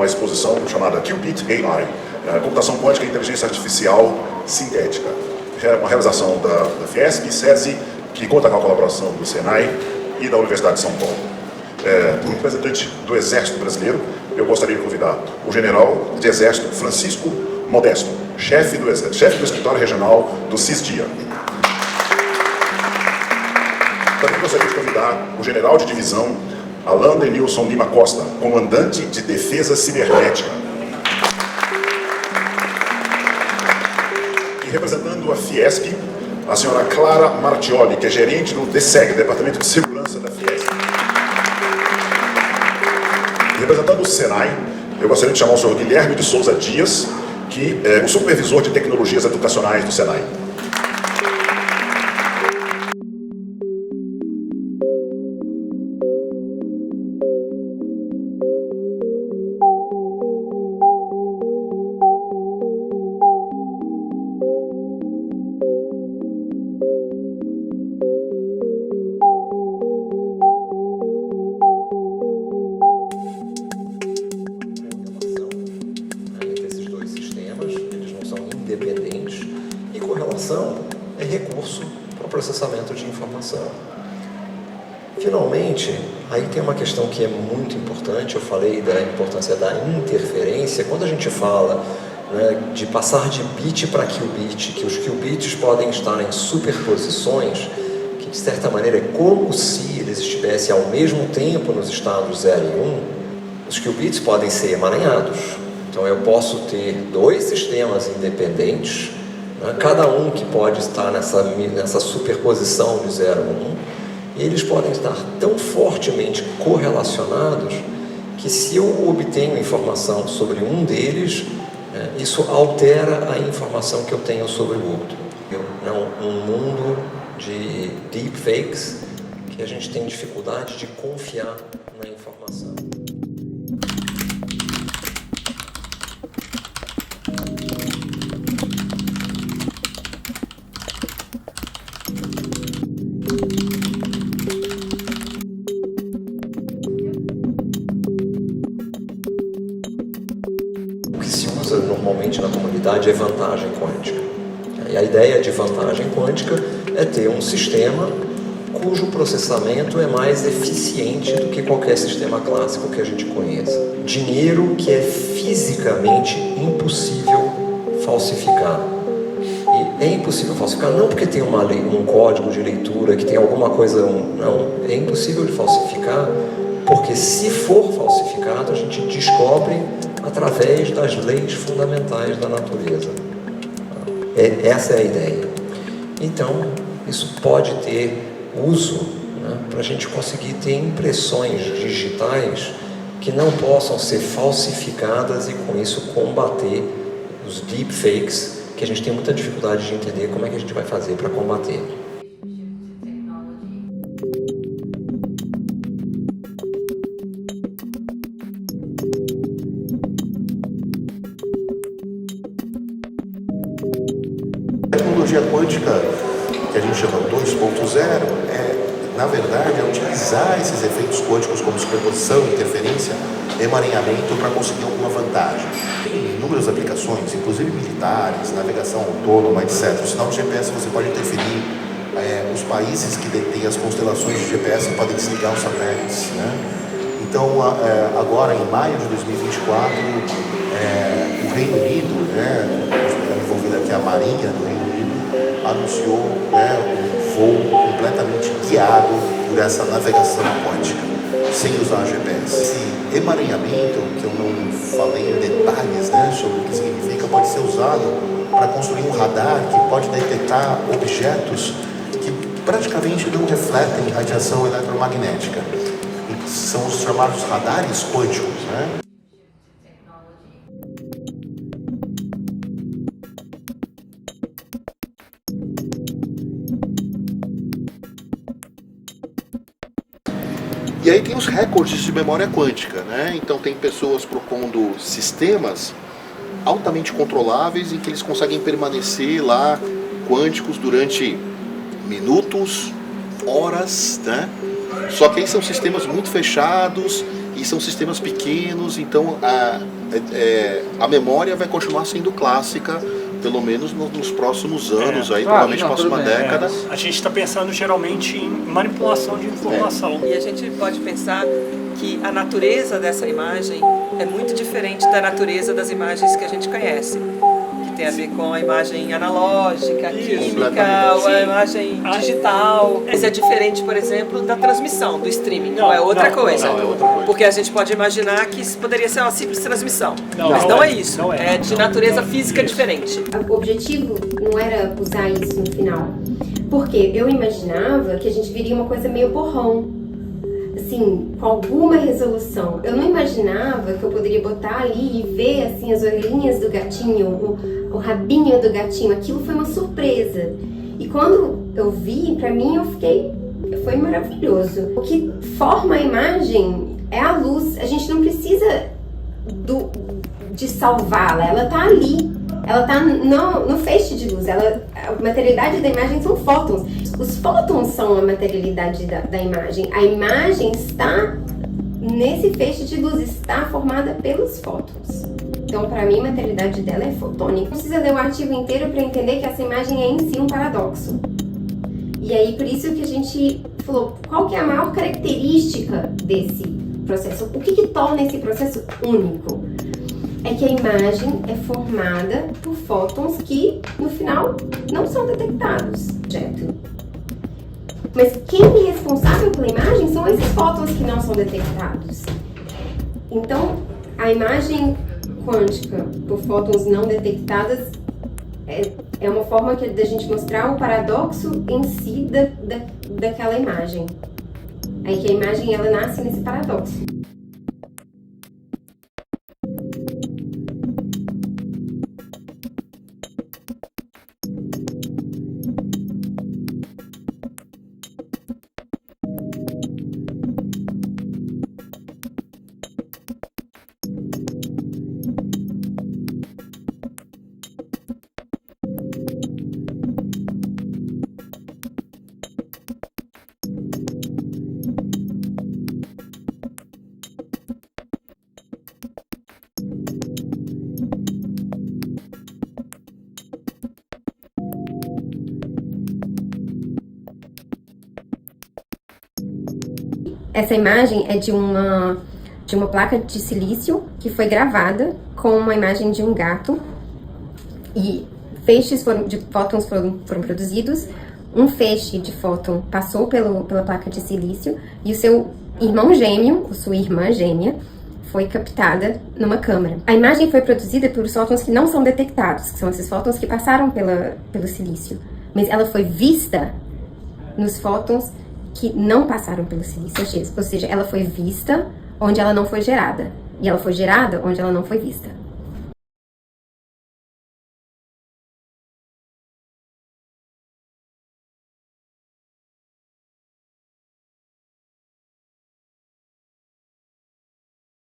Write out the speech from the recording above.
uma exposição chamada Qubit AI, Computação Quântica e Inteligência Artificial Sintética. É uma realização da Fiesp, SESI, que conta com a colaboração do Senai e da Universidade de São Paulo. Como representante do Exército Brasileiro, eu gostaria de convidar o general de Exército Francisco Modesto, chefe do Escritório Regional do CISDIA. Também gostaria de convidar o general de divisão Alan Denilson Lima Costa, comandante de Defesa Cibernética. E representando a Fiesp, a senhora Clara Martioli, que é gerente do DSEG, Departamento de Segurança da Fiesp. E representando o Senai, eu gostaria de chamar o senhor Guilherme de Souza Dias, que é o supervisor de tecnologias educacionais do Senai. Independentes, e correlação é recurso para o processamento de informação. Finalmente, aí tem uma questão que é muito importante, eu falei da importância da interferência. Quando a gente fala, né, de passar de bit para qubit, que os qubits podem estar em superposições, que de certa maneira é como se eles estivessem ao mesmo tempo nos estados 0 e 1, os qubits podem ser emaranhados. Então eu posso ter dois sistemas independentes, né, cada um que pode estar nessa superposição de 0 a 1, e eles podem estar tão fortemente correlacionados que se eu obtenho informação sobre um deles, isso altera a informação que eu tenho sobre o outro. Um mundo de deepfakes que a gente tem dificuldade de confiar na informação. O que se usa normalmente na comunidade é vantagem quântica. E a ideia de vantagem quântica é ter um sistema cujo processamento é mais eficiente do que qualquer sistema clássico que a gente conheça. Dinheiro que é fisicamente impossível falsificar. E é impossível falsificar não porque tem uma lei, um código de leitura, que tem alguma coisa... Não, é impossível de falsificar porque se for falsificado a gente descobre através das leis fundamentais da natureza. Essa é a ideia. Então, isso pode ter uso, né, para a gente conseguir ter impressões digitais que não possam ser falsificadas e com isso combater os deepfakes, que a gente tem muita dificuldade de entender como é que a gente vai fazer para combater. A tecnologia quântica, que a gente chama 2.0, na verdade, é utilizar esses efeitos quânticos como superposição, interferência, emaranhamento para conseguir alguma vantagem. Tem inúmeras aplicações, inclusive militares, navegação autônoma, etc. O sinal de GPS você pode interferir, os países que detêm as constelações de GPS podem desligar os satélites, né? Então, agora, em maio de 2024, o Reino Unido, envolvida aqui a Marinha do Reino Unido, anunciou um voo completamente guiado por essa navegação quântica, sem usar GPS. Esse emaranhamento, que eu não falei em detalhes, sobre o que significa, pode ser usado para construir um radar que pode detectar objetos que praticamente não refletem radiação eletromagnética. E são os chamados radares quânticos, E aí tem os recordes de memória quântica, Então tem pessoas propondo sistemas altamente controláveis em que eles conseguem permanecer lá quânticos durante minutos, horas, Só que aí são sistemas muito fechados e são sistemas pequenos, então a memória vai continuar sendo clássica, pelo menos nos próximos anos, aí, provavelmente na próxima década. A gente está pensando geralmente em manipulação de informação. E a gente pode pensar que a natureza dessa imagem é muito diferente da natureza das imagens que a gente conhece, que tem a ver com a imagem analógica, a química, a imagem digital. Mas é diferente, por exemplo, da transmissão, do streaming. Não, é outra coisa. Não, é outra coisa. Porque a gente pode imaginar que isso poderia ser uma simples transmissão. Mas não não é. é isso. Não é. É de natureza física diferente. O objetivo não era usar isso no final, porque eu imaginava que a gente viria uma coisa meio borrão, assim, com alguma resolução. Eu não imaginava que eu poderia botar ali e ver assim as orelhinhas do gatinho, o rabinho do gatinho. Aquilo foi uma surpresa. E quando eu vi, pra mim foi maravilhoso. O que forma a imagem é a luz. A gente não precisa de salvá-la, ela tá ali. Ela tá no feixe de luz. A materialidade da imagem são fótons. Os fótons são a materialidade da imagem. A imagem está nesse feixe de luz, está formada pelos fótons. Então, para mim, a materialidade dela é fotônica. Não precisa ler o artigo inteiro para entender que essa imagem é em si um paradoxo. E aí, por isso que a gente falou, qual que é a maior característica desse processo? O que torna esse processo único? É que a imagem é formada por fótons que, no final, não são detectados. Mas quem é responsável pela imagem são esses fótons que não são detectados. Então, a imagem quântica por fótons não detectados é uma forma da gente mostrar o paradoxo em si daquela imagem. Aí que a imagem ela nasce nesse paradoxo. Essa imagem é de uma placa de silício que foi gravada com uma imagem de um gato e feixes de fótons foram produzidos. Um feixe de fóton passou pela placa de silício e o seu irmão gêmeo, ou sua irmã gêmea, foi captada numa câmera. A imagem foi produzida por fótons que não são detectados, que são esses fótons que passaram pelo silício, mas ela foi vista nos fótons que não passaram pelo silício, ou seja, ela foi vista onde ela não foi gerada, e ela foi gerada onde ela não foi vista.